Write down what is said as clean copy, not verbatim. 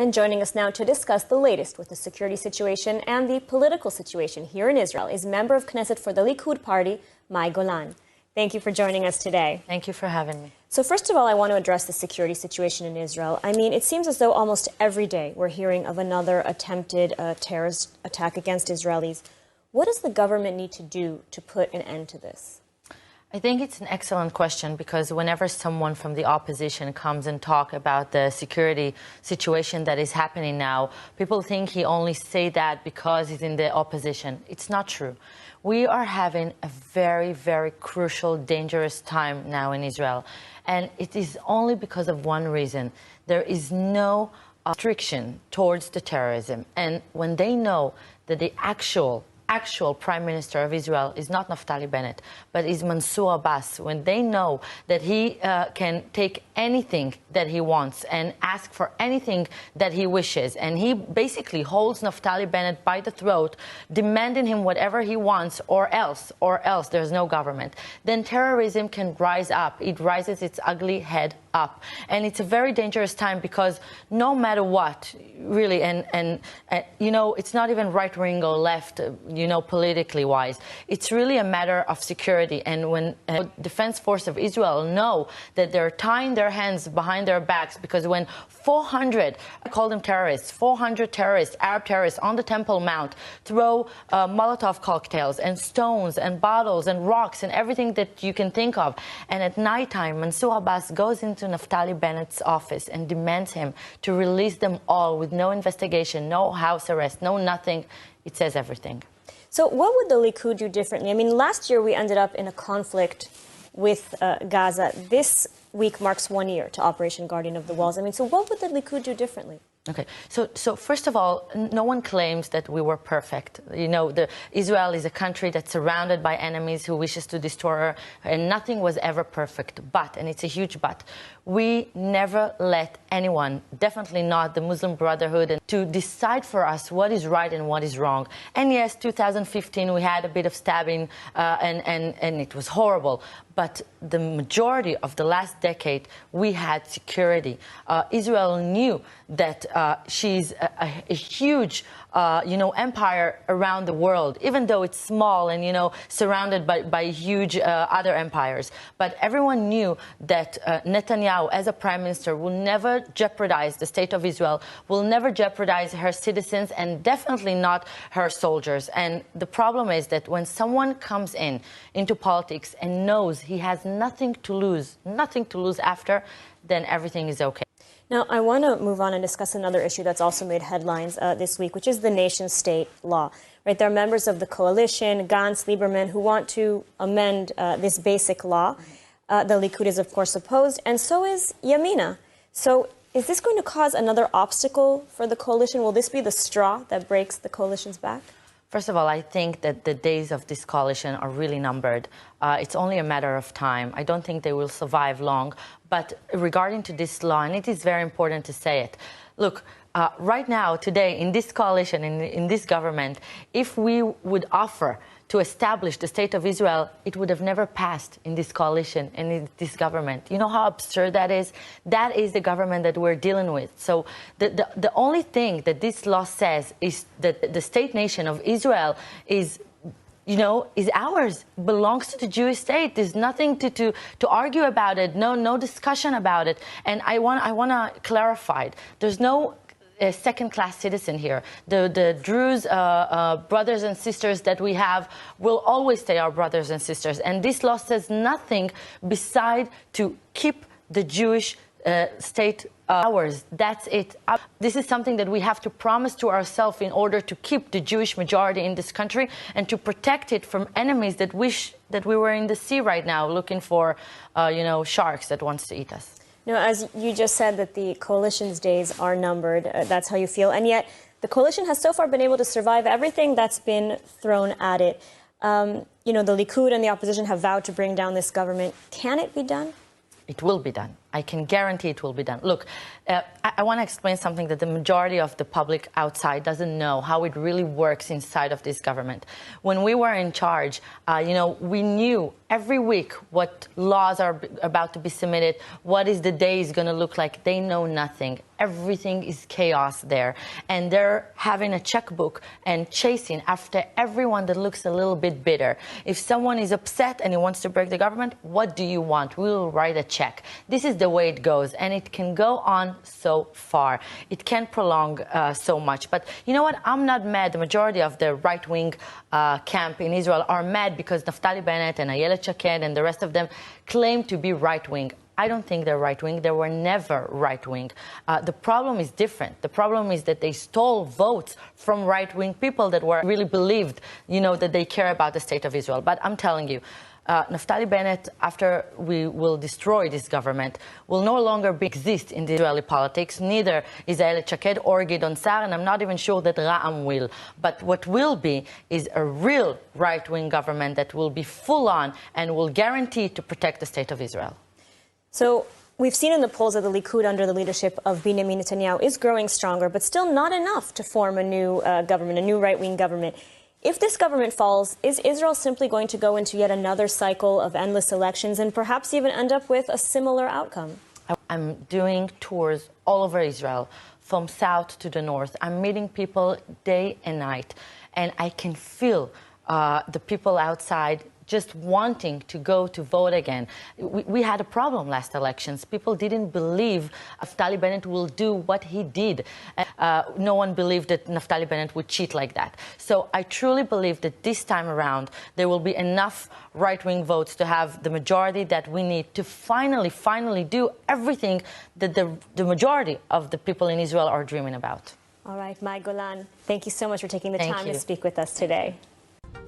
And joining us now to discuss the latest with the security situation and the political situation here in Israel is member of Knesset for the Likud party, Golan. Thank you for joining us today. Thank you for having me. So first of all, I want to address the security situation in Israel. I mean, it seems as though almost every day we're hearing of another attempted terrorist attack against Israelis. What does the government need to do to put an end to this? I think it's an excellent question because whenever someone from the opposition comes and talk about the security situation that is happening now, people think he only say that because he's in the opposition. It's not true. We are having a very, very crucial, dangerous time now in Israel. And it is only because of one reason. There is no restriction towards the terrorism. And when they know that the actual Prime Minister of Israel is not Naftali Bennett, but is Mansour Abbas, when they know that he can take anything that he wants and ask for anything that he wishes, and he basically holds Naftali Bennett by the throat, demanding him whatever he wants, or else there's no government, then terrorism can rise up. It rises its ugly head up. And it's a very dangerous time because no matter what, really, and you know, it's not even right-wing or left, you know, politically wise. It's really a matter of security. And when Defense Force of Israel know that they're tying their hands behind their backs, because when 400, I call them terrorists, 400 terrorists, Arab terrorists on the Temple Mount throw Molotov cocktails and stones and bottles and rocks and everything that you can think of. And at nighttime, Mansour Abbas goes into Naftali Bennett's office and demands him to release them all with no investigation, no house arrest, no nothing. It says everything. So what would the Likud do differently? I mean, last year we ended up in a conflict with Gaza. This week marks 1 year to Operation Guardian of the Walls. I mean, so what would the Likud do differently? Okay, so first of all, no one claims that we were perfect. You know, Israel is a country that's surrounded by enemies who wishes to destroy her, and nothing was ever perfect. But, and it's a huge but, we never let anyone, definitely not the Muslim Brotherhood, to decide for us what is right and what is wrong. And yes, 2015 we had a bit of stabbing, and it was horrible. But the majority of the last decade, we had security. Israel knew that she's a huge, you know, empire around the world, even though it's small and, you know, surrounded by huge other empires. But everyone knew that Netanyahu, as a prime minister, will never jeopardize the state of Israel, will never jeopardize her citizens, and definitely not her soldiers. And the problem is that when someone comes into politics and knows he has nothing to lose after, then everything is okay. Now, I want to move on and discuss another issue that's also made headlines this week, which is the nation-state law. Right, there are members of the coalition, Gantz, Lieberman, who want to amend this basic law. The Likud is, of course, opposed, and so is Yamina. So is this going to cause another obstacle for the coalition? Will this be the straw that breaks the coalition's back? First of all, I think that the days of this coalition are really numbered. It's only a matter of time. I don't think they will survive long. But regarding to this law, and it is very important to say it, look, right now, today, in this coalition, in this government, if we would offer to establish the state of Israel, it would have never passed in this coalition and in this government. You know how absurd that is? That is the government that we're dealing with. So the only thing that this law says is that the state nation of Israel is, you know, is ours, belongs to the Jewish state. There's nothing to argue about it, no discussion about it. And I want to clarify, there's no a second-class citizen here. The Druze brothers and sisters that we have will always stay our brothers and sisters. And this law says nothing beside to keep the Jewish state ours. That's it. This is something that we have to promise to ourselves in order to keep the Jewish majority in this country and to protect it from enemies that wish that we were in the sea right now looking for, you know, sharks that wants to eat us. Now, as you just said that the coalition's days are numbered, that's how you feel, and yet the coalition has so far been able to survive everything that's been thrown at it. You know, the Likud and the opposition have vowed to bring down this government. Can it be done? It will be done. I can guarantee it will be done. Look, I want to explain something that the majority of the public outside doesn't know, how it really works inside of this government. When we were in charge, we knew every week what laws are about to be submitted, what is the day is going to look like. They know nothing. Everything is chaos there. And they're having a checkbook and chasing after everyone that looks a little bit bitter. If someone is upset and he wants to break the government, what do you want? We will write a check. This is the way it goes, and it can go on so far. It can prolong so much. But you know what? I'm not mad. The majority of the right-wing camp in Israel are mad because Naftali Bennett and Ayelet Shaked and the rest of them claim to be right-wing. I don't think they're right-wing. They were never right-wing. The problem is different. The problem is that they stole votes from right-wing people that were really believed, that they care about the state of Israel. But I'm telling you, Naftali Bennett, after we will destroy this government, will no longer exist in the Israeli politics. Neither is Ayelet Shaked or Gideon Sa'ar, and I'm not even sure that Ra'am will. But what will be is a real right-wing government that will be full-on and will guarantee to protect the state of Israel. So we've seen in the polls that the Likud under the leadership of Benjamin Netanyahu is growing stronger, but still not enough to form a new government, a new right-wing government. If this government falls, is Israel simply going to go into yet another cycle of endless elections and perhaps even end up with a similar outcome? I'm doing tours all over Israel, from south to the north. I'm meeting people day and night, and I can feel the people outside just wanting to go to vote again. We had a problem last elections. People didn't believe Naftali Bennett will do what he did. No one believed that Naftali Bennett would cheat like that. So I truly believe that this time around, there will be enough right-wing votes to have the majority that we need to finally do everything that the majority of the people in Israel are dreaming about. All right, Mai Golan, thank you so much for taking the time to speak with us today.